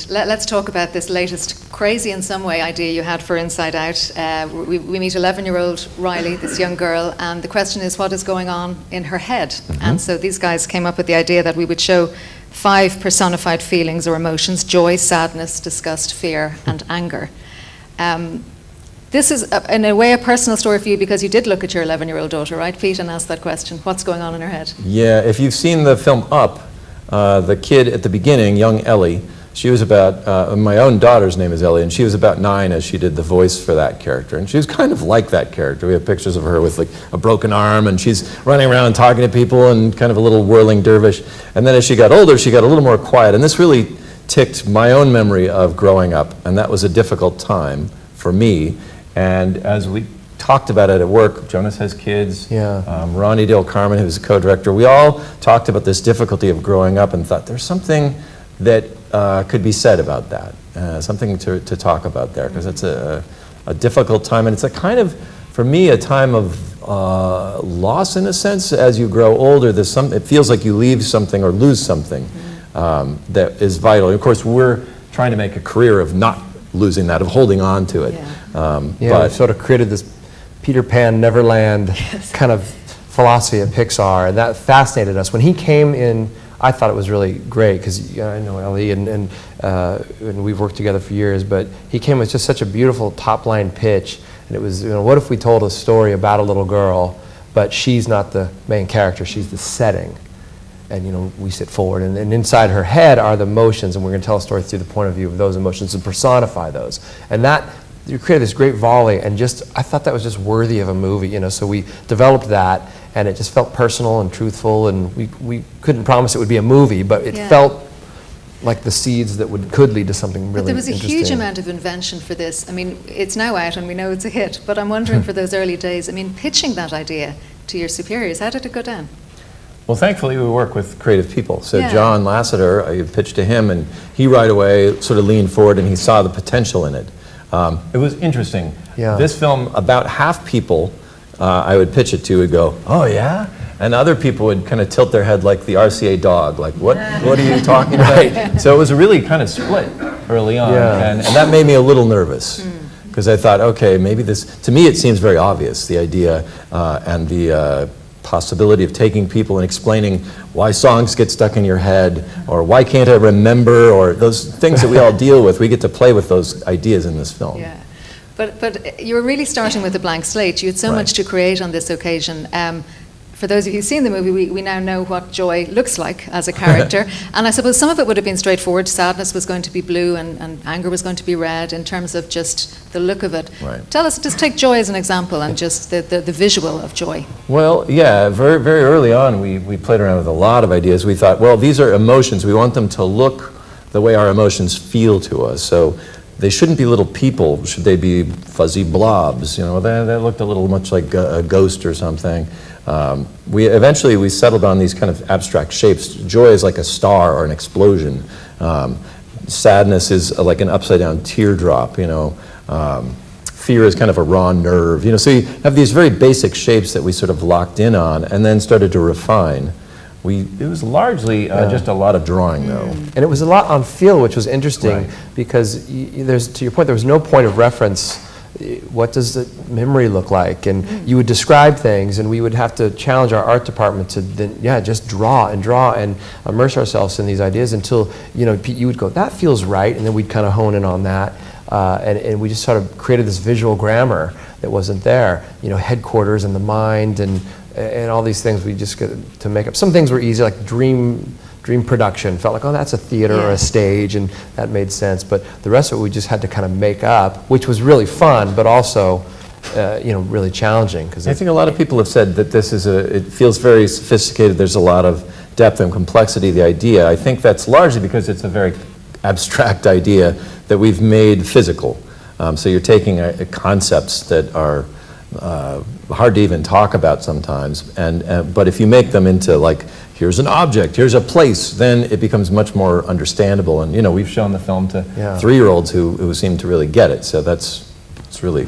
Let's talk about this latest crazy in some way idea you had for Inside Out. We meet 11-year-old Riley, this young girl, and the question is what is going on in her head. Mm-hmm. And so these guys came up with the idea that we would show 5 personified feelings or emotions: joy, sadness, disgust, fear, and anger. This is, in a way, a personal story for you because you did look at your 11-year-old daughter, right, Pete, and ask that question, what's going on in her head? Yeah, if you've seen the film Up, the kid at the beginning, young Ellie, she was about, my own daughter's name is Ellie, and she was about 9 as she did the voice for that character. And she was kind of like that character. We have pictures of her with like a broken arm, and she's running around talking to people and kind of a little whirling dervish. And then as she got older, she got a little more quiet. And this really ticked my own memory of growing up, and that was a difficult time for me. And as we talked about it at work, Jonas has kids, Ronnie Dale Carmen, who's a co-director, we all talked about this difficulty of growing up and thought there's something that could be said about that, something to talk about there, because it's a difficult time, and it's a kind of, for me, a time of loss in a sense. As you grow older, it feels like you leave something or lose something that is vital. And of course, we're trying to make a career of not losing that, of holding on to it. But we sort of created this Peter Pan, Neverland kind of philosophy at Pixar, and that fascinated us. When he came in, I thought it was really great because I know Ellie and we've worked together for years, but he came with just such a beautiful top-line pitch, and it was, what if we told a story about a little girl, but she's not the main character, she's the setting, and we sit forward, and inside her head are the emotions, and we're going to tell a story through the point of view of those emotions and personify those, and that you created this great volley, and I thought that was just worthy of a movie, so we developed that, and it just felt personal and truthful, and we couldn't promise it would be a movie, but it felt like the seeds that could lead to something really interesting. But there was a huge amount of invention for this. I mean, it's now out and we know it's a hit, but I'm wondering for those early days, I mean, pitching that idea to your superiors, how did it go down? Well, thankfully we work with creative people. So John Lasseter, I pitched to him, and he right away sort of leaned forward and he saw the potential in it. It was interesting. This film, about half people I would pitch it to would go, oh yeah? And other people would kind of tilt their head like the RCA dog, like what are you talking about? So it was a really kind of split early on, and that made me a little nervous. Because I thought, okay, maybe this, to me it seems very obvious, the idea and the possibility of taking people and explaining why songs get stuck in your head, or why can't I remember, or those things that we all deal with. We get to play with those ideas in this film. Yeah. But you were really starting with a blank slate. You had so much to create on this occasion. For those of you who've seen the movie, we now know what Joy looks like as a character. And I suppose some of it would have been straightforward. Sadness was going to be blue and anger was going to be red in terms of just the look of it. Tell us, just take Joy as an example and just the visual of Joy. Well, yeah, very, very early on we played around with a lot of ideas. We thought, well, these are emotions. We want them to look the way our emotions feel to us. So they shouldn't be little people. Should they be fuzzy blobs? They looked a little much like a ghost or something. Eventually we settled on these kind of abstract shapes. Joy is like a star or an explosion. Sadness is like an upside down teardrop. Fear is kind of a raw nerve. So you have these very basic shapes that we sort of locked in on and then started to refine. It was largely just a lot of drawing, though. And it was a lot on feel, which was interesting, because to your point, there was no point of reference. What does the memory look like? And you would describe things, and we would have to challenge our art department to then, just draw and immerse ourselves in these ideas until, you would go, that feels right, and then we'd kind of hone in on that. And we just sort of created this visual grammar that wasn't there. Headquarters and the mind and all these things we just get to make up. Some things were easy, like dream production. Felt like, oh, that's a theater or a stage, and that made sense. But the rest of it we just had to kind of make up, which was really fun, but also, really challenging. Because I think a lot of people have said that it feels very sophisticated. There's a lot of depth and complexity to the idea. I think that's largely because it's a very abstract idea that we've made physical. So you're taking concepts that are hard to even talk about sometimes, but if you make them into like, here's an object, here's a place, then it becomes much more understandable. And we've shown the film to 3-year-olds who seem to really get it. So it's really.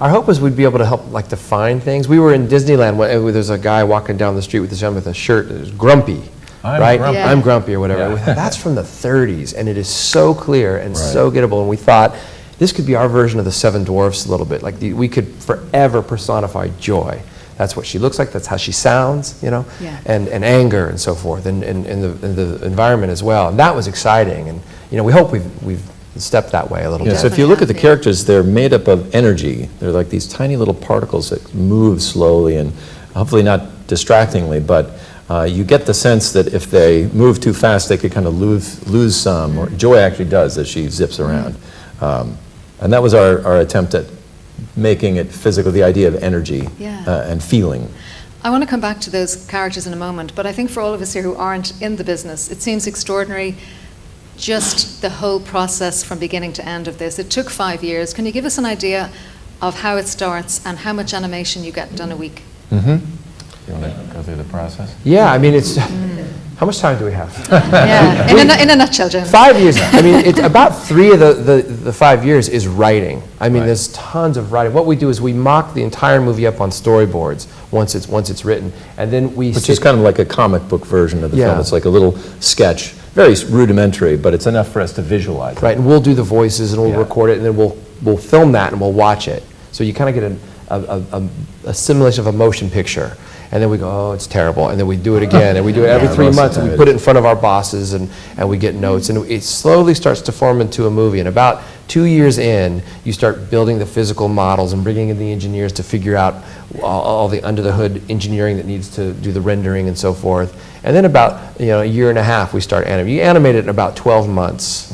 Our hope was we'd be able to help define things. We were in Disneyland. There's a guy walking down the street with a shirt that was grumpy. I'm right? grumpy. Yeah. I'm grumpy or whatever. Yeah. That's from the 30s, and it is so clear and Right. so gettable. And we thought this could be our version of the Seven Dwarfs a little bit. Like we could forever personify joy. That's what she looks like. That's how she sounds, you know, Yeah. and anger and so forth, and the environment as well. And that was exciting. And you know, we hope we've stepped that way a little Yeah, bit. so if you look at the Definitely. characters, they're made up of energy. They're like these tiny little particles that move slowly and hopefully not distractingly, but you get the sense that if they move too fast, they could kind of lose some, or Joy actually does as she zips around. And that was our attempt at making it physical, the idea of energy Yeah. and feeling. I want to come back to those characters in a moment, but I think for all of us here who aren't in the business, it seems extraordinary, just the whole process from beginning to end of this. It took 5 years. Can you give us an idea of how it starts and how much animation you get done a week? Mm-hmm. You want to go through the process? Yeah, I mean, it's. How much time do we have? Yeah, in a nutshell, Jim. 5 years. I mean, it's about 3 of the 5 years is writing. I mean, Right. there's tons of writing. What we do is we mock the entire movie up on storyboards once it's written, and then we. Which is kind of like a comic book version of the Yeah. film. It's like a little sketch, very rudimentary, but it's enough for us to visualize it. Right, and we'll do the voices and we'll Yeah. record it, and then we'll film that and we'll watch it. So you kind of get a simulation of a motion picture. And then we go, oh, it's terrible. And then we do it again. And we do it every Yeah, 3 most of months. the And we time put it it in front of our bosses and we get notes. And it slowly starts to form into a movie. And about 2 years in, you start building the physical models and bringing in the engineers to figure out all the under-the-hood engineering that needs to do the rendering and so forth. And then about a year and a half, we start animating. You animate it in about 12 months.